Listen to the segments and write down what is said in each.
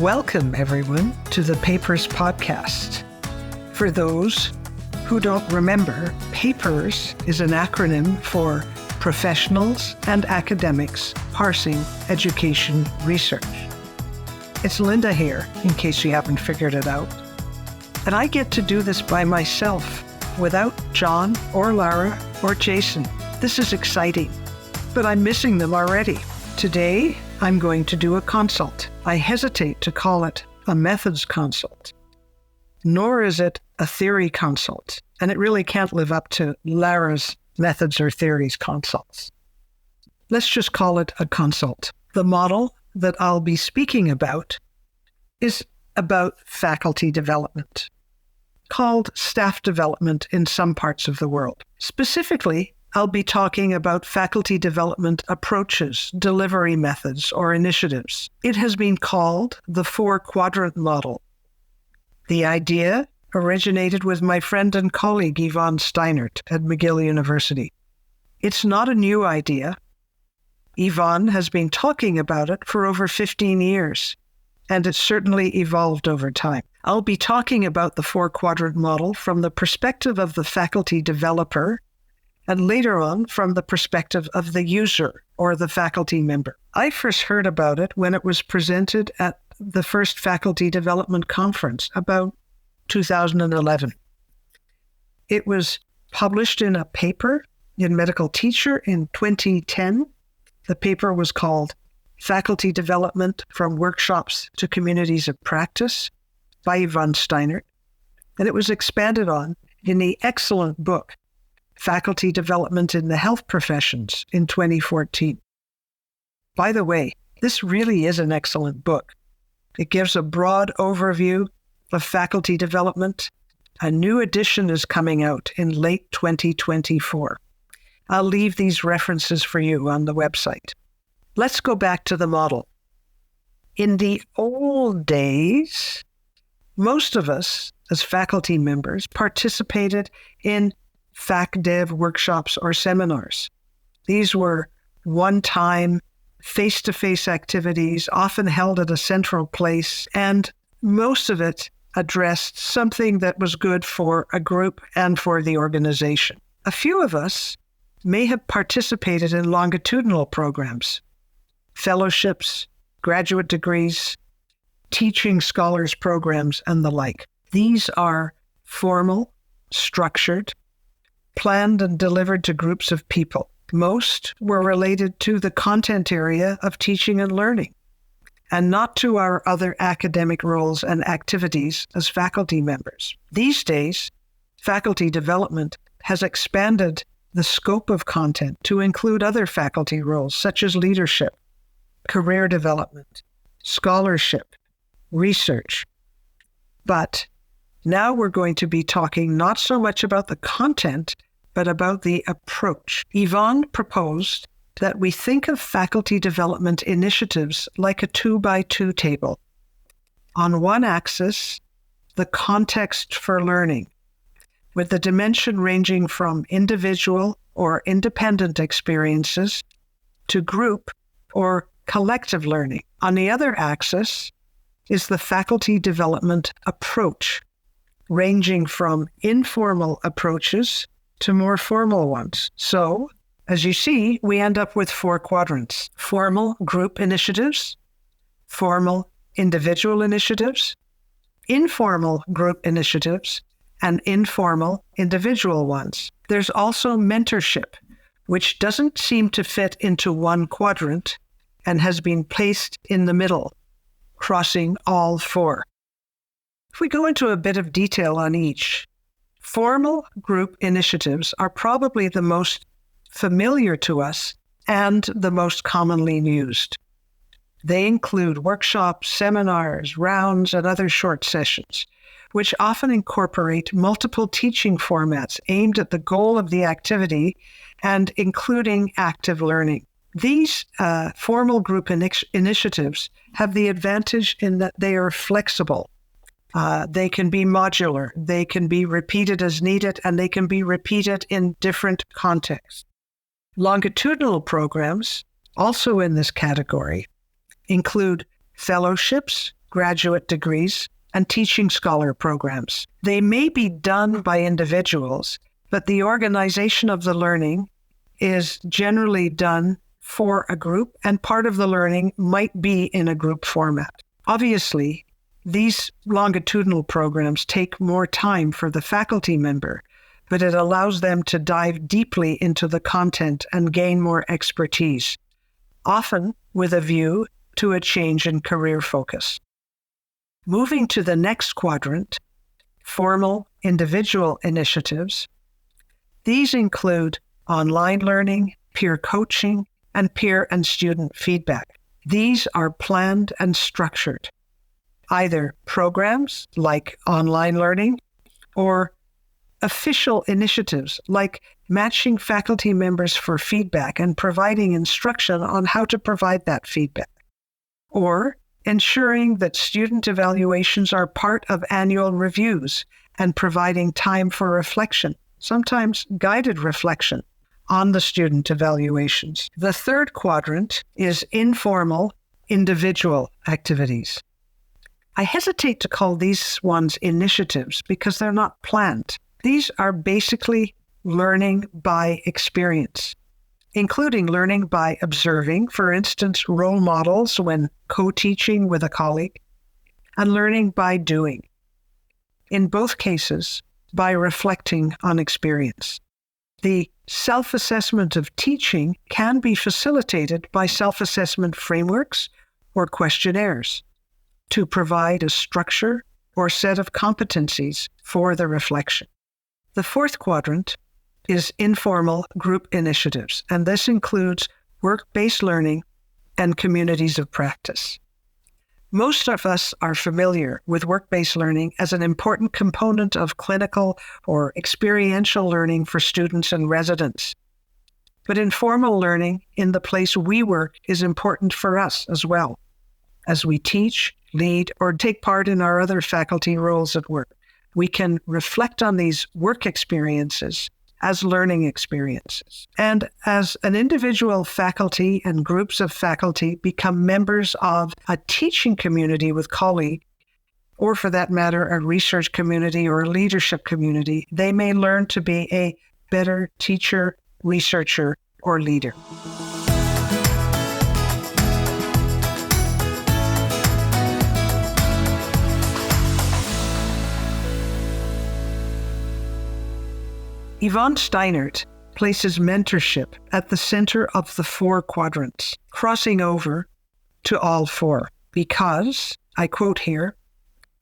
Welcome, everyone, to the PAPERS podcast. For those who don't remember, PAPERS is an acronym for Professionals and Academics Parsing Education Research. It's Linda here, in case you haven't figured it out. And I get to do this by myself, without John or Lara or Jason. This is exciting, but I'm missing them already. Today, I'm going to do a consult. I hesitate to call it a methods consult, nor is it a theory consult, and it really can't live up to Lara's methods or theories consults. Let's just call it a consult. The model that I'll be speaking about is about faculty development, called staff development in some parts of the world. Specifically, I'll be talking about faculty development approaches, delivery methods, or initiatives. It has been called the Four-Quadrant Model. The idea originated with my friend and colleague Yvonne Steinert at McGill University. It's not a new idea. Yvonne has been talking about it for over 15 years, and it's certainly evolved over time. I'll be talking about the Four-Quadrant Model from the perspective of the faculty developer, and later on from the perspective of the user or the faculty member. I first heard about it when it was presented at the first Faculty Development Conference about 2011. It was published in a paper in Medical Teacher in 2010. The paper was called Faculty Development from Workshops to Communities of Practice by Yvonne Steinert, and it was expanded on in the excellent book Faculty Development in the Health Professions in 2014. By the way, this really is an excellent book. It gives a broad overview of faculty development. A new edition is coming out in late 2024. I'll leave these references for you on the website. Let's go back to the model. In the old days, most of us as faculty members participated in FacDev workshops or seminars. These were one-time, face-to-face activities, often held at a central place, and most of it addressed something that was good for a group and for the organization. A few of us may have participated in longitudinal programs, fellowships, graduate degrees, teaching scholars programs, and the like. These are formal, structured, planned and delivered to groups of people. Most were related to the content area of teaching and learning, and not to our other academic roles and activities as faculty members. These days, faculty development has expanded the scope of content to include other faculty roles such as leadership, career development, scholarship, research. But now we're going to be talking not so much about the content, but about the approach. Yvonne proposed that we think of faculty development initiatives like a 2x2 table. On one axis, the context for learning, with the dimension ranging from individual or independent experiences to group or collective learning. On the other axis is the faculty development approach, ranging from informal approaches to more formal ones. So, as you see, we end up with 4 quadrants: formal group initiatives, formal individual initiatives, informal group initiatives, and informal individual ones. There's also mentorship, which doesn't seem to fit into one quadrant and has been placed in the middle, crossing all 4. If we go into a bit of detail on each, formal group initiatives are probably the most familiar to us and the most commonly used. They include workshops, seminars, rounds, and other short sessions, which often incorporate multiple teaching formats aimed at the goal of the activity and including active learning. These formal group initiatives have the advantage in that they are flexible. They can be modular, they can be repeated as needed, and they can be repeated in different contexts. Longitudinal programs, also in this category, include fellowships, graduate degrees, and teaching scholar programs. They may be done by individuals, but the organization of the learning is generally done for a group, and part of the learning might be in a group format. Obviously, these longitudinal programs take more time for the faculty member, but it allows them to dive deeply into the content and gain more expertise, often with a view to a change in career focus. Moving to the next quadrant, formal individual initiatives. These include online learning, peer coaching, and peer and student feedback. These are planned and structured, either programs like online learning or official initiatives like matching faculty members for feedback and providing instruction on how to provide that feedback, or ensuring that student evaluations are part of annual reviews and providing time for reflection, sometimes guided reflection, on the student evaluations. The third quadrant is informal individual activities. I hesitate to call these ones initiatives because they're not planned. These are basically learning by experience, including learning by observing, for instance, role models when co-teaching with a colleague, and learning by doing. In both cases, by reflecting on experience. The self-assessment of teaching can be facilitated by self-assessment frameworks or questionnaires to provide a structure or set of competencies for the reflection. The fourth quadrant is informal group initiatives, and this includes work-based learning and communities of practice. Most of us are familiar with work-based learning as an important component of clinical or experiential learning for students and residents. But informal learning in the place we work is important for us as well, as we teach, lead, or take part in our other faculty roles at work. We can reflect on these work experiences as learning experiences. And as an individual faculty and groups of faculty become members of a teaching community with colleagues, or for that matter, a research community or a leadership community, they may learn to be a better teacher, researcher, or leader. Yvonne Steinert places mentorship at the center of the four quadrants, crossing over to all four, because, I quote here,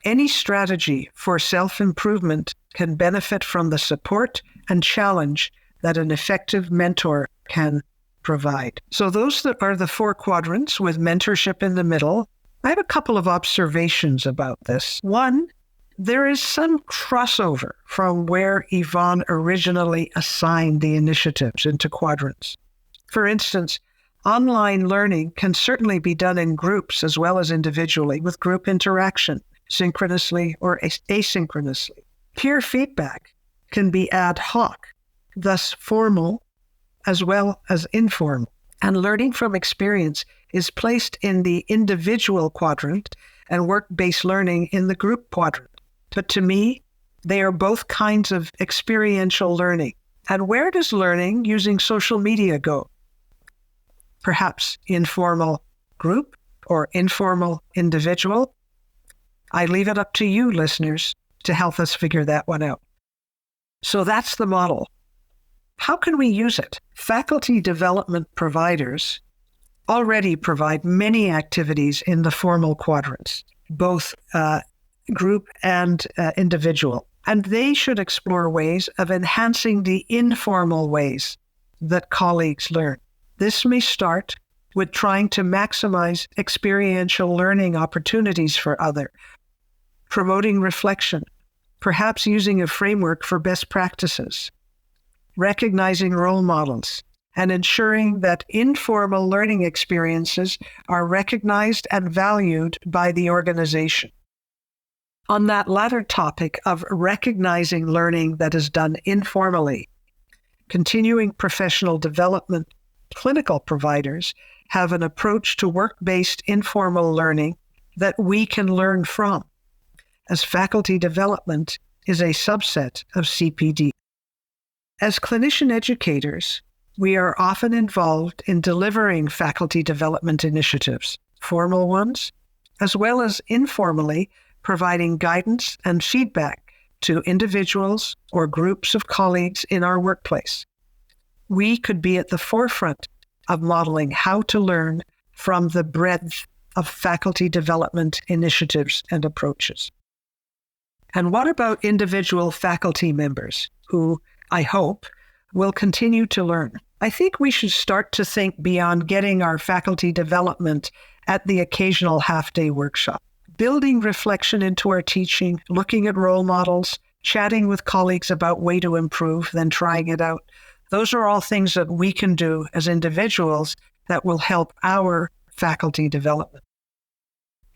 any strategy for self-improvement can benefit from the support and challenge that an effective mentor can provide. So those that are the four quadrants with mentorship in the middle, I have a couple of observations about this. One, there is some crossover from where Yvonne originally assigned the initiatives into quadrants. For instance, online learning can certainly be done in groups as well as individually with group interaction, synchronously or asynchronously. Peer feedback can be ad hoc, thus formal as well as informal. And learning from experience is placed in the individual quadrant and work-based learning in the group quadrant. But to me, they are both kinds of experiential learning. And where does learning using social media go? Perhaps informal group or informal individual? I leave it up to you, listeners, to help us figure that one out. So that's the model. How can we use it? Faculty development providers already provide many activities in the formal quadrants, both group and individual. And they should explore ways of enhancing the informal ways that colleagues learn. This may start with trying to maximize experiential learning opportunities for others, promoting reflection, perhaps using a framework for best practices, recognizing role models, and ensuring that informal learning experiences are recognized and valued by the organization. On that latter topic of recognizing learning that is done informally, continuing professional development clinical providers have an approach to work-based informal learning that we can learn from, as faculty development is a subset of CPD. As clinician educators, we are often involved in delivering faculty development initiatives, formal ones, as well as informally providing guidance and feedback to individuals or groups of colleagues in our workplace. We could be at the forefront of modeling how to learn from the breadth of faculty development initiatives and approaches. And what about individual faculty members who, I hope, will continue to learn? I think we should start to think beyond getting our faculty development at the occasional half-day workshop. Building reflection into our teaching, looking at role models, chatting with colleagues about way to improve, then trying it out. Those are all things that we can do as individuals that will help our faculty development.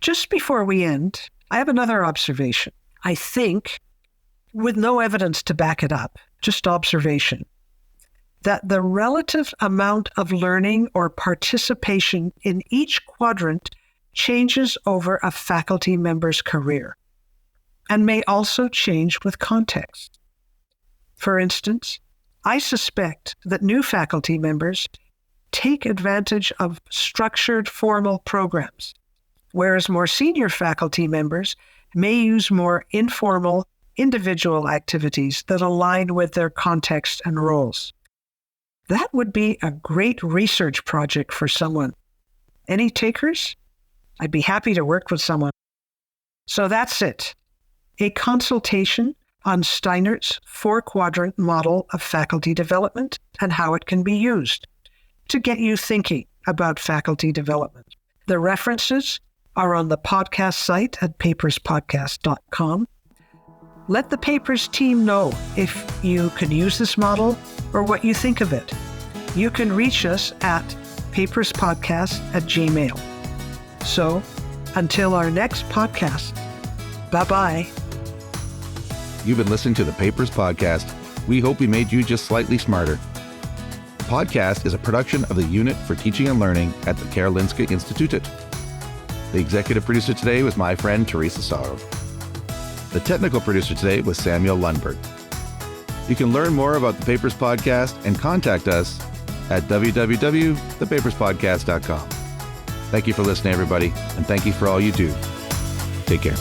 Just before we end, I have another observation. I think, with no evidence to back it up, just observation, that the relative amount of learning or participation in each quadrant changes over a faculty member's career and may also change with context. For instance, I suspect that new faculty members take advantage of structured formal programs, whereas more senior faculty members may use more informal, individual activities that align with their context and roles. That would be a great research project for someone. Any takers? I'd be happy to work with someone. So that's it. A consultation on Steinert's Four-Quadrant Model of Faculty Development and how it can be used to get you thinking about faculty development. The references are on the podcast site at paperspodcast.com. Let the Papers team know if you can use this model or what you think of it. You can reach us at paperspodcast@gmail.com. So, until our next podcast, bye-bye. You've been listening to the Papers Podcast. We hope we made you just slightly smarter. The podcast is a production of the Unit for Teaching and Learning at the Karolinska Institutet. The executive producer today was my friend Teresa Sörö. The technical producer today was Samuel Lundberg. You can learn more about the Papers Podcast and contact us at www.thepaperspodcast.com. Thank you for listening, everybody, and thank you for all you do. Take care.